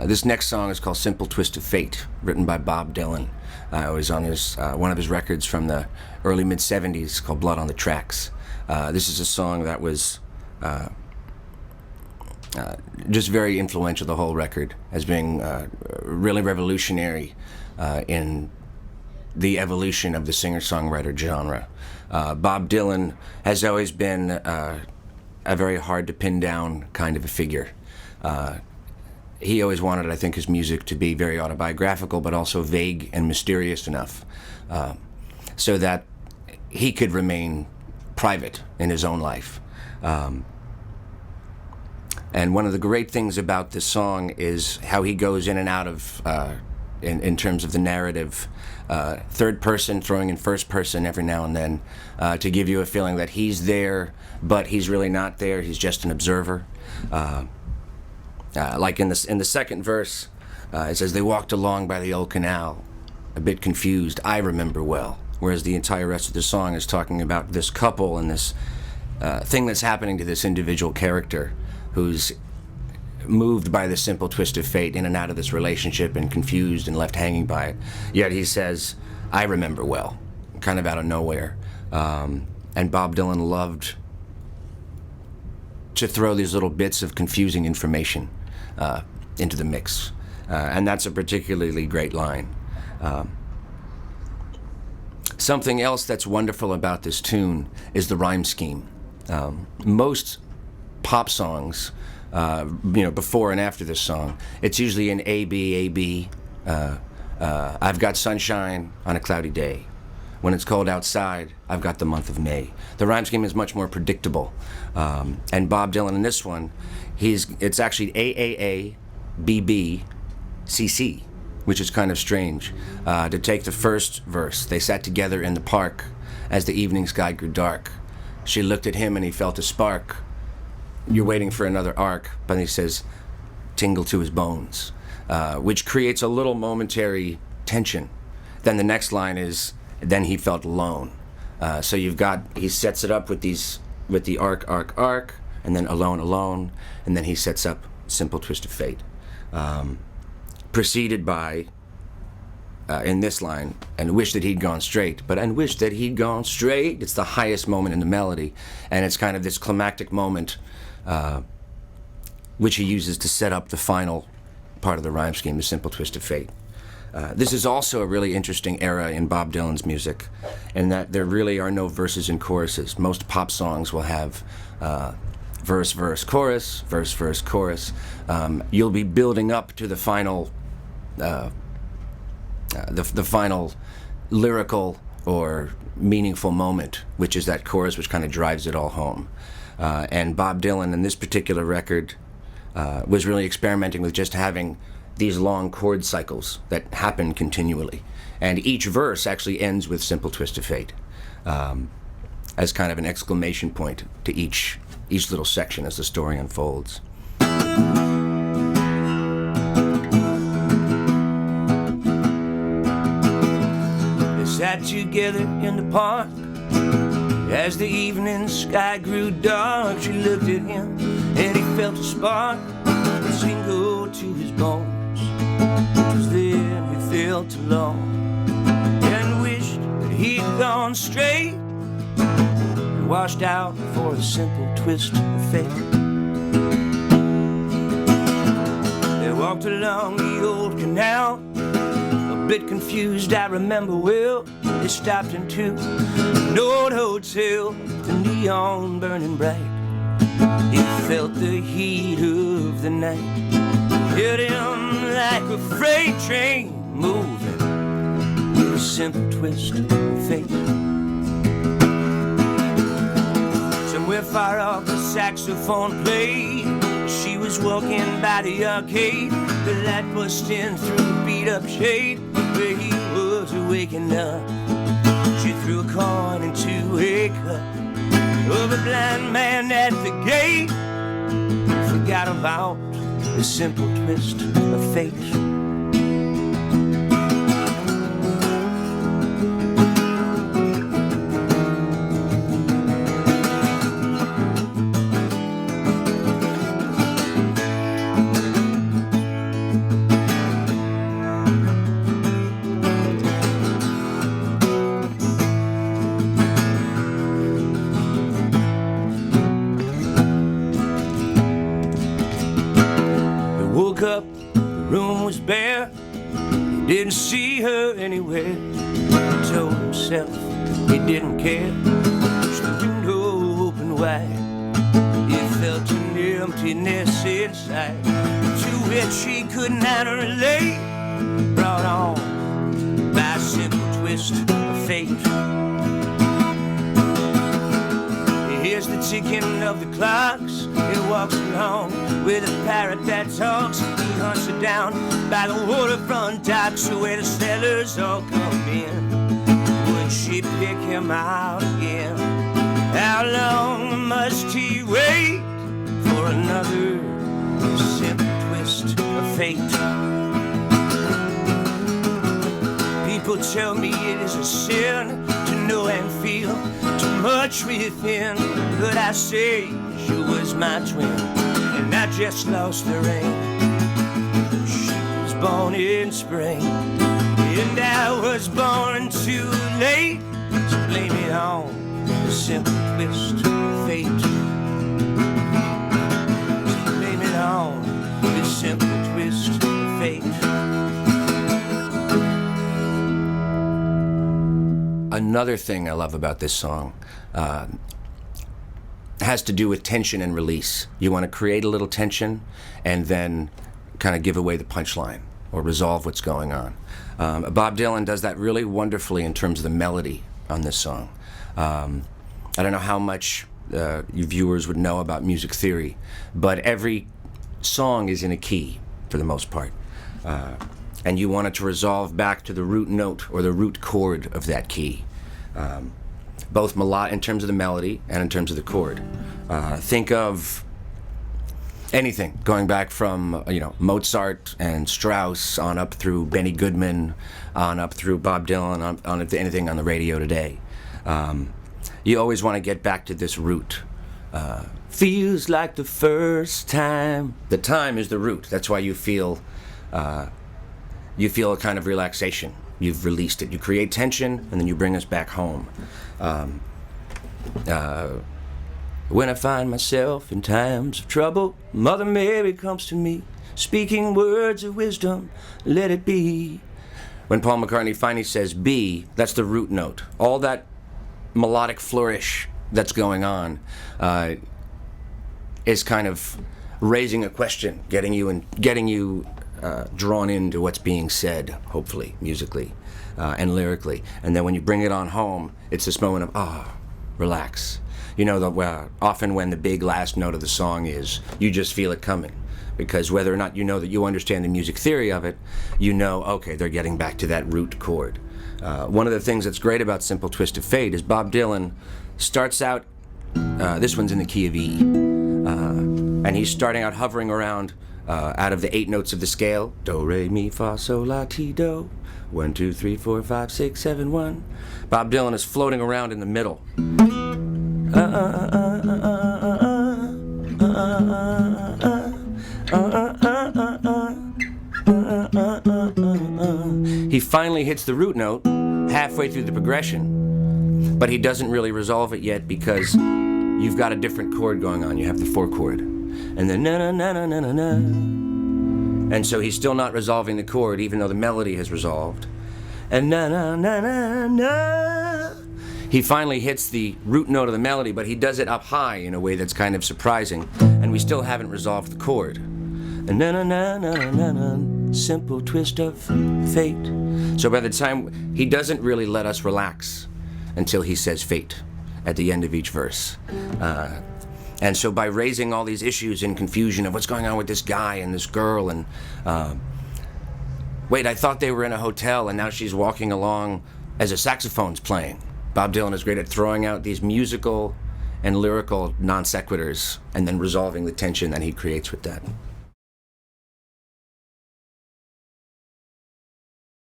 This next song is called Simple Twist of Fate, written by Bob Dylan. It was on his one of his records from the early mid-'70s called Blood on the Tracks. This is a song that was just very influential, the whole record, as being really revolutionary in the evolution of the singer-songwriter genre. Bob Dylan has always been a very hard-to-pin-down kind of a figure. He always wanted, I think, his music to be very autobiographical, but also vague and mysterious enough so that he could remain private in his own life. And one of the great things about this song is how he goes in and out of, in terms of the narrative, third person throwing in first person every now and then to give you a feeling that he's there, but he's really not there. He's just an observer. Like in the second verse, it says, "They walked along by the old canal, a bit confused, I remember well." Whereas the entire rest of the song is talking about this couple and this thing that's happening to this individual character who's moved by the simple twist of fate in and out of this relationship and confused and left hanging by it. Yet he says, "I remember well," kind of out of nowhere. And Bob Dylan loved to throw these little bits of confusing information into the mix. And that's a particularly great line. Something else that's wonderful about this tune is the rhyme scheme. Most pop songs, before and after this song, it's usually an A, B, A, B. I've got sunshine on a cloudy day. When it's cold outside, I've got the month of May. The rhyme scheme is much more predictable. And Bob Dylan in this one, it's actually AAA, BB, CC, which is kind of strange. To take the first verse, "They sat together in the park as the evening sky grew dark. She looked at him and he felt a spark." You're waiting for another arc, but he says, "tingle to his bones," which creates a little momentary tension. Then the next line is, "then he felt alone." So he sets it up with the arc, and then alone, and then he sets up Simple Twist of Fate. Preceded by, in this line, "and wish that he'd gone straight," but "and wish that he'd gone straight." It's the highest moment in the melody, and it's kind of this climactic moment which he uses to set up the final part of the rhyme scheme, the Simple Twist of Fate. This is also a really interesting era in Bob Dylan's music, in that there really are no verses and choruses. Most pop songs will have verse, verse, chorus, verse, verse, chorus. You'll be building up to the final, the final lyrical or meaningful moment, which is that chorus which kind of drives it all home. And Bob Dylan in this particular record was really experimenting with just having these long chord cycles that happen continually. And each verse actually ends with Simple Twist of Fate, as kind of an exclamation point to each little section as the story unfolds. They sat together in the park as the evening sky grew dark. She looked at him and he felt a spark tingle to his bones. 'Twas then he felt alone and wished that he'd gone straight and washed out for a simple twist of fate. They walked along the old canal, a bit confused, I remember well. They stopped into an old hotel, the neon burning bright. He felt the heat of the night hit him like a freight train moving with a simple twist of fate. Somewhere far off the saxophone played. She was walking by the arcade, the light bust in through the beat-up shade where he was waking up. She threw a coin into a cup of a blind man at the gate. Forgot about the simple twist of fate. her anywhere. He told himself he didn't care. Pushed the window open wide. He felt an emptiness inside, to which he could not relate. Brought on by a simple twist of fate. He hears the ticking of the clocks. He walks along with a parrot that talks. He hunts her down by the waterfront docks, where the sailors all come in. Would she pick him out again? How long must he wait for another simple twist of fate? People tell me it is a sin to know and feel too much within, but I say she was my twin, and I just lost the rain. She was born in spring, and I was born too late. So blame it on the simple twist of fate. So blame it on the simple twist of fate. Another thing I love about this song has to do with tension and release. You want to create a little tension and then kind of give away the punchline or resolve what's going on. Bob Dylan does that really wonderfully in terms of the melody on this song. I don't know how much you viewers would know about music theory, but every song is in a key for the most part. And you want it to resolve back to the root note or the root chord of that key. Both in terms of the melody and in terms of the chord. Think of anything going back from Mozart and Strauss on up through Benny Goodman, on up through Bob Dylan, on up to anything on the radio today. You always want to get back to this root. Feels like the first time. The time is the root. That's why you feel a kind of relaxation. You've released it. You create tension, and then you bring us back home. When I find myself in times of trouble, Mother Mary comes to me, speaking words of wisdom, let it be. When Paul McCartney finally says be, that's the root note. All that melodic flourish that's going on is kind of raising a question, getting you drawn into what's being said, hopefully, musically and lyrically. And then when you bring it on home, it's this moment of, relax. You know, often when the big last note of the song is, you just feel it coming. Because whether or not you know that you understand the music theory of it, you know, okay, they're getting back to that root chord. One of the things that's great about Simple Twist of Fate is Bob Dylan starts out, this one's in the key of E, and he's starting out hovering around out of the 8 notes of the scale, do, re, mi, fa, sol, la, ti, do, 1, 2, 3, 4, 5, 6, 7, 1. Bob Dylan is floating around in the middle. He finally hits the root note halfway through the progression, but he doesn't really resolve it yet because you've got a different chord going on. You have the 4 chord, and then na na na na na na na, and so he's still not resolving the chord, even though the melody has resolved. And na na na na na. He finally hits the root note of the melody, but he does it up high in a way that's kind of surprising, and we still haven't resolved the chord. And na na na na na na, simple twist of fate. So by the time, he doesn't really let us relax until he says fate at the end of each verse. And so by raising all these issues and confusion of what's going on with this guy and this girl, and wait, I thought they were in a hotel and now she's walking along as a saxophone's playing. Bob Dylan is great at throwing out these musical and lyrical non sequiturs and then resolving the tension that he creates with that.